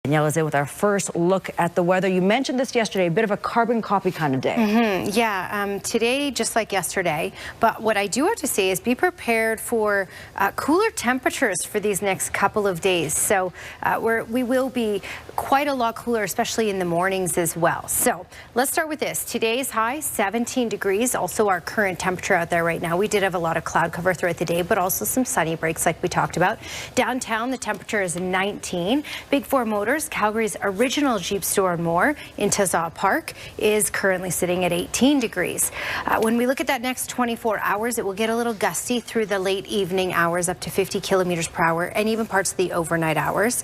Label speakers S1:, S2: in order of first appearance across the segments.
S1: Danielle is in with our first look at the weather. You mentioned this yesterday, a bit of a carbon copy kind of day.
S2: Today, just like yesterday. But what I do have to say is be prepared for cooler temperatures for these next couple of days. So we will be quite a lot cooler, especially in the mornings as well. So let's start with this. Today's high, 17 degrees. Also our current temperature out there right now. We did have a lot of cloud cover throughout the day, but also some sunny breaks like we talked about. Downtown, the temperature is 19. Big Four Motors, Calgary's original Jeep store and more in Tazaw Park, is currently sitting at 18 degrees. When we look at that next 24 hours, it will get a little gusty through the late evening hours, up to 50 kilometers per hour, and even parts of the overnight hours.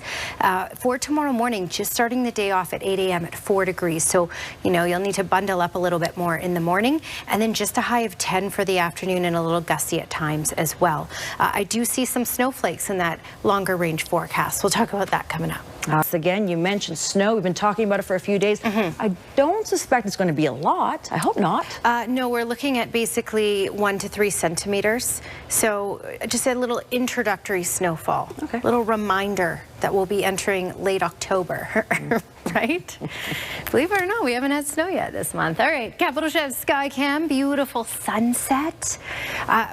S2: For tomorrow morning, just starting the day off at 8 a.m. at 4 degrees. So, you'll need to bundle up a little bit more in the morning, and then just a high of 10 for the afternoon and a little gusty at times as well. I do see some snowflakes in that longer range forecast. We'll talk about that coming up.
S1: Again, you mentioned snow. We've been talking about it for a few days. I don't suspect it's going to be a lot. I hope not.
S2: No, we're looking at basically 1 to 3 centimeters. So just a little introductory snowfall.
S1: Okay.
S2: Little reminder that we'll be entering late October, right? Believe it or not, we haven't had snow yet this month. All right, Capital Chef Skycam, beautiful sunset.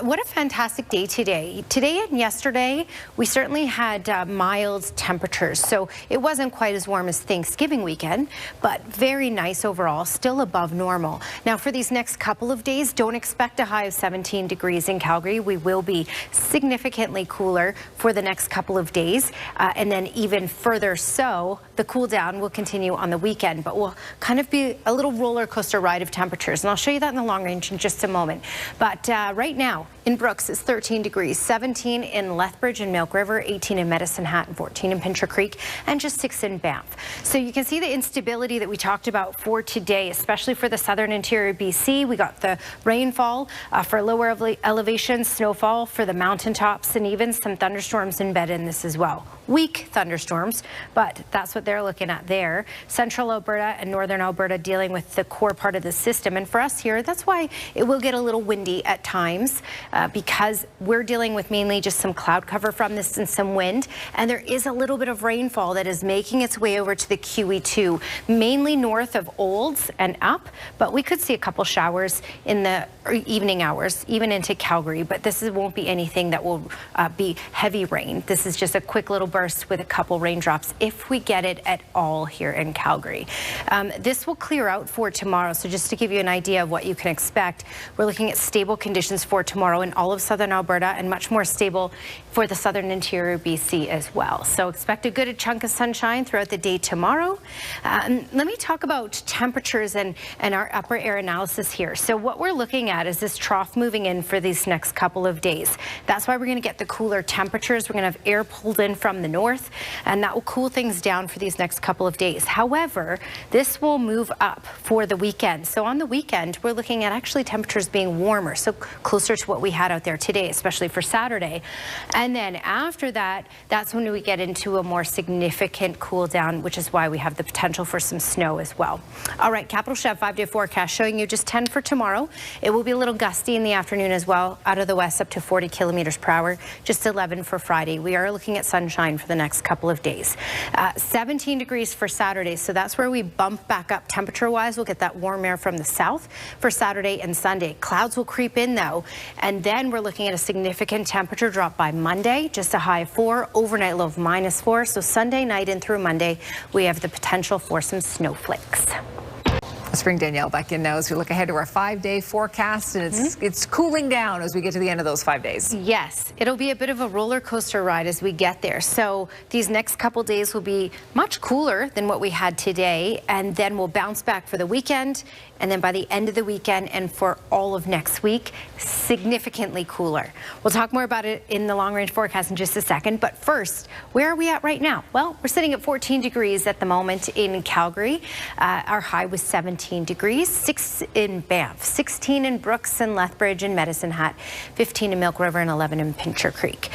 S2: What a fantastic day today. Today and yesterday, we certainly had mild temperatures. So it wasn't quite as warm as Thanksgiving weekend, but very nice overall, still above normal. Now for these next couple of days, don't expect a high of 17 degrees in Calgary. We will be significantly cooler for the next couple of days. And then even further so, the cool down will continue on the weekend, but will kind of be a little roller coaster ride of temperatures. And I'll show you that in the long range in just a moment. But right now in Brooks, it's 13 degrees, 17 in Lethbridge and Milk River, 18 in Medicine Hat, and 14 in Pincher Creek, and just 6 in Banff. So you can see the instability that we talked about for today, especially for the southern interior BC. We got the rainfall for lower elevations, snowfall for the mountaintops, and even some thunderstorms embedded in this as well. Weak thunderstorms, but that's what they're looking at there. Central Alberta and northern Alberta dealing with the core part of the system. And for us here, that's why it will get a little windy at times because we're dealing with mainly just some cloud cover from this and some wind. And there is a little bit of rainfall that is making its way over to the QE2, mainly north of Olds and up. But we could see a couple showers in the evening hours, even into Calgary. But this won't be anything that will be heavy rain. This is just a quick little burst with a couple raindrops if we get it at all here in Calgary. This will clear out for tomorrow. So just to give you an idea of what you can expect, we're looking at stable conditions for tomorrow in all of southern Alberta and much more stable for the southern interior BC as well. So expect a good chunk of sunshine throughout the day tomorrow. Let me talk about temperatures and our upper air analysis here. So what we're looking at is this trough moving in for these next couple of days. That's why we're going to get the cooler temperatures. We're going to have air pulled in from the north, and that will cool things down for these next couple of days. However, this will move up for the weekend. So on the weekend, we're looking at actually temperatures being warmer, so closer to what we had out there today, especially for Saturday. And then after that, that's when we get into a more significant cool down, which is why we have the potential for some snow as well. All right, Capital Chef 5-day forecast showing you just 10 for tomorrow. It will be a little gusty in the afternoon as well, out of the west up to 40 kilometers per hour, just 11 for Friday. We are looking at sunshine for the next couple of days. 17 degrees for Saturday, so that's where we bump back up temperature-wise. We'll get that warm air from the south for Saturday and Sunday. Clouds will creep in though, and then we're looking at a significant temperature drop by Monday, just a high of 4, overnight low of -4. So Sunday night and through Monday, we have the potential for some snowflakes.
S3: Let's bring Danielle back in now as we look ahead to our 5-day forecast, and it's cooling down as we get to the end of those 5 days.
S2: Yes, it'll be a bit of a roller coaster ride as we get there. So these next couple days will be much cooler than what we had today, and then we'll bounce back for the weekend, and then by the end of the weekend and for all of next week, significantly cooler. We'll talk more about it in the long range forecast in just a second, but first, where are we at right now? Well, we're sitting at 14 degrees at the moment in Calgary. Our high was 17 degrees, 6 in Banff, 16 in Brooks and Lethbridge and Medicine Hat, 15 in Milk River and 11 in Pincher Creek.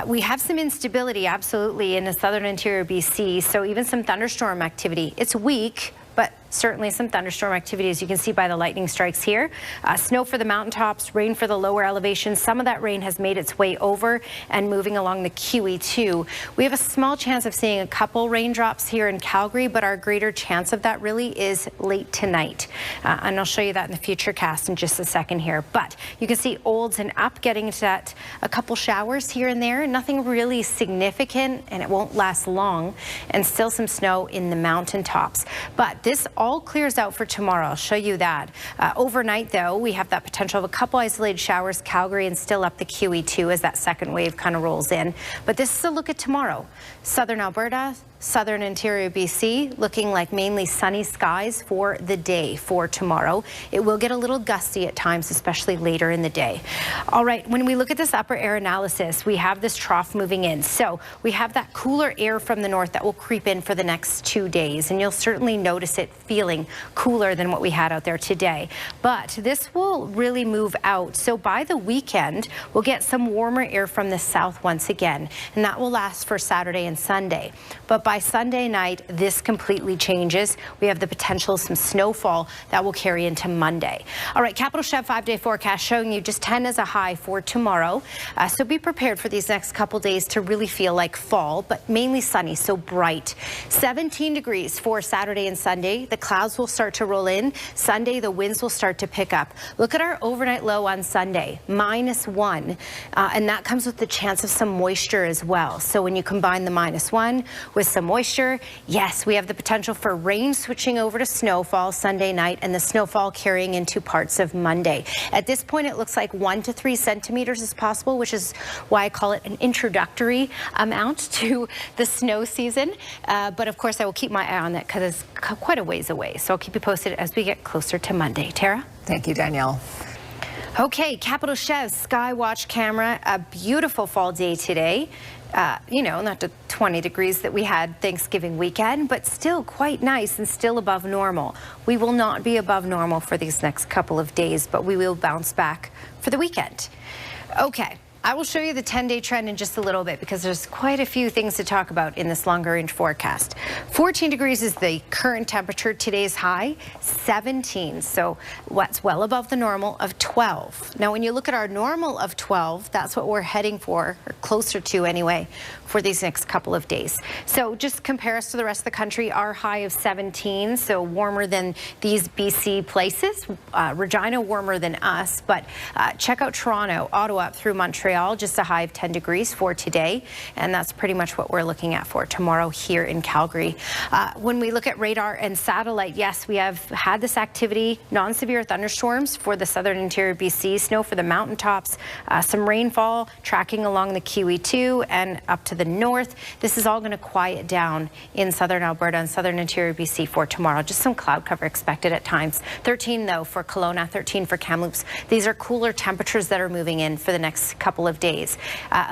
S2: We have some instability, absolutely, in the southern interior BC, so even some thunderstorm activity. It's weak, but certainly some thunderstorm activity, as you can see by the lightning strikes here. Snow for the mountaintops, rain for the lower elevations. Some of that rain has made its way over and moving along the QE2. We have a small chance of seeing a couple raindrops here in Calgary, but our greater chance of that really is late tonight. And I'll show you that in the future cast in just a second here. But you can see Olds and up getting into that, a couple showers here and there. Nothing really significant, and it won't last long. And still some snow in the mountaintops. But this all clears out for tomorrow. I'll show you that. Overnight, though, we have that potential of a couple isolated showers, Calgary, and still up the QE2 as that second wave kind of rolls in. But this is a look at tomorrow. Southern Alberta, southern interior BC, looking like mainly sunny skies for the day for tomorrow. It will get a little gusty at times, especially later in the day. All right, when we look at this upper air analysis, we have this trough moving in. So we have that cooler air from the north that will creep in for the next 2 days, and you'll certainly notice it feeling cooler than what we had out there today. But this will really move out. So by the weekend, we'll get some warmer air from the south once again, and that will last for Saturday and Sunday. But by Sunday night, this completely changes. We have the potential of some snowfall that will carry into Monday. All right, Capital Chev 5-day forecast showing you just 10 as a high for tomorrow. So be prepared for these next couple days to really feel like fall, but mainly sunny, so bright. 17 degrees for Saturday and Sunday. The clouds will start to roll in. Sunday, the winds will start to pick up. Look at our overnight low on Sunday, -1, and that comes with the chance of some moisture as well. So when you combine the -1 with some moisture, yes, we have the potential for rain switching over to snowfall Sunday night and the snowfall carrying into parts of Monday. At this point, it looks like 1 to 3 centimeters is possible, which is why I call it an introductory amount to the snow season. But of course, I will keep my eye on that because it's quite a ways away. So I'll keep you posted as we get closer to Monday. Tara?
S3: Thank you, Danielle.
S2: Okay, Capital Chev's Skywatch camera, a beautiful fall day today. You know, not the 20 degrees that we had Thanksgiving weekend, but still quite nice and still above normal. We will not be above normal for these next couple of days, but we will bounce back for the weekend. Okay. I will show you the 10-day trend in just a little bit because there's quite a few things to talk about in this longer range forecast. 14 degrees is the current temperature. Today's high, 17. So what's well above the normal of 12. Now, when you look at our normal of 12, that's what we're heading for, or closer to anyway, for these next couple of days. So just compare us to the rest of the country. Our high of 17, so warmer than these BC places. Regina warmer than us, but check out Toronto, Ottawa up through Montreal. Just a high of 10 degrees for today, and that's pretty much what we're looking at for tomorrow here in Calgary. When we look at radar and satellite, yes, we have had this activity, non-severe thunderstorms for the southern interior BC, snow for the mountaintops, some rainfall tracking along the QE2 and up to the north. This is all going to quiet down in southern Alberta and southern interior BC for tomorrow. Just some cloud cover expected at times. 13 though for Kelowna, 13 for Kamloops. These are cooler temperatures that are moving in for the next couple of days.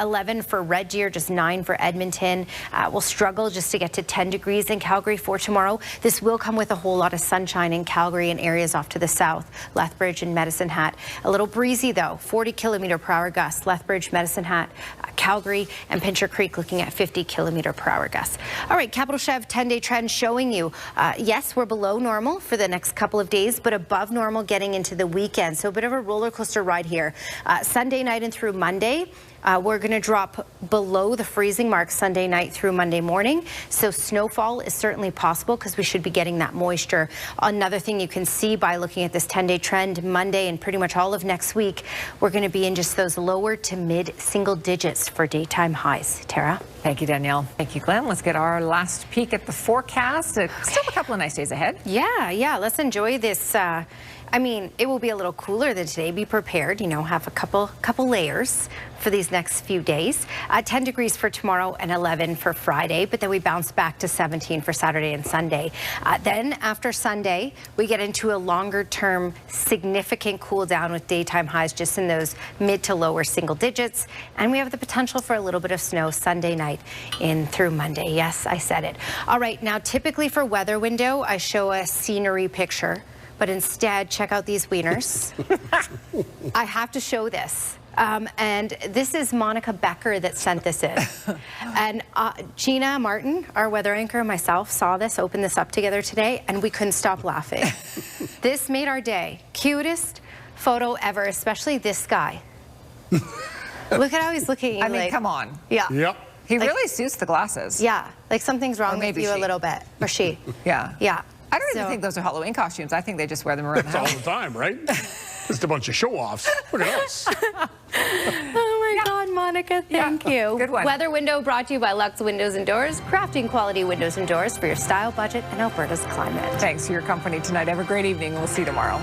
S2: 11 for Red Deer, just 9 for Edmonton. We'll struggle just to get to 10 degrees in Calgary for tomorrow. This will come with a whole lot of sunshine in Calgary and areas off to the south, Lethbridge and Medicine Hat. A little breezy though, 40-kilometer-per-hour gusts, Lethbridge, Medicine Hat, Calgary, and Pincher Creek looking at 50-kilometer-per-hour gusts. All right, Capital Chev 10-day trend showing you, yes, we're below normal for the next couple of days, but above normal getting into the weekend. So a bit of a roller coaster ride here. Sunday night and through Monday, we're going to drop below the freezing mark Sunday night through Monday morning. So snowfall is certainly possible because we should be getting that moisture. Another thing you can see by looking at this 10-day trend, Monday and pretty much all of next week, we're going to be in just those lower to mid single digits for daytime highs. Tara?
S3: Thank you, Danielle. Thank you, Glenn. Let's get our last peek at the forecast. Still a couple of nice days ahead.
S2: Yeah. Let's enjoy this. I mean, it will be a little cooler than today. Be prepared, you know, have a couple layers for these next few days. 10 degrees for tomorrow and 11 for Friday, but then we bounce back to 17 for Saturday and Sunday. Then after Sunday, we get into a longer term significant cool down with daytime highs just in those mid to lower single digits. And we have the potential for a little bit of snow Sunday night in through Monday. Yes, I said it. All right, now typically for weather window, I show a scenery picture. But instead, check out these wieners. I have to show this. And this is Monica Becker that sent this in. And Gina Martin, our weather anchor, and myself saw this, opened this up together today, and we couldn't stop laughing. This made our day. Cutest photo ever, especially this guy. Look at how he's looking.
S3: I mean, come on.
S2: Yeah.
S4: Yep.
S3: He really suits the glasses.
S2: Yeah, like something's wrong with
S3: maybe
S2: you a
S3: she.
S2: little bit. Or she.
S3: Yeah.
S2: Yeah.
S3: I don't even think those are Halloween costumes. I think they just wear them around the
S4: All
S3: house.
S4: the time, right? Just a bunch of show-offs. Look at us.
S2: Oh my God, Monica, thank you.
S3: Good one.
S2: Weather Window brought to you by Lux Windows and Doors, crafting quality windows and doors for your style, budget, and Alberta's climate.
S3: Thanks for your company tonight. Have a great evening. We'll see you tomorrow.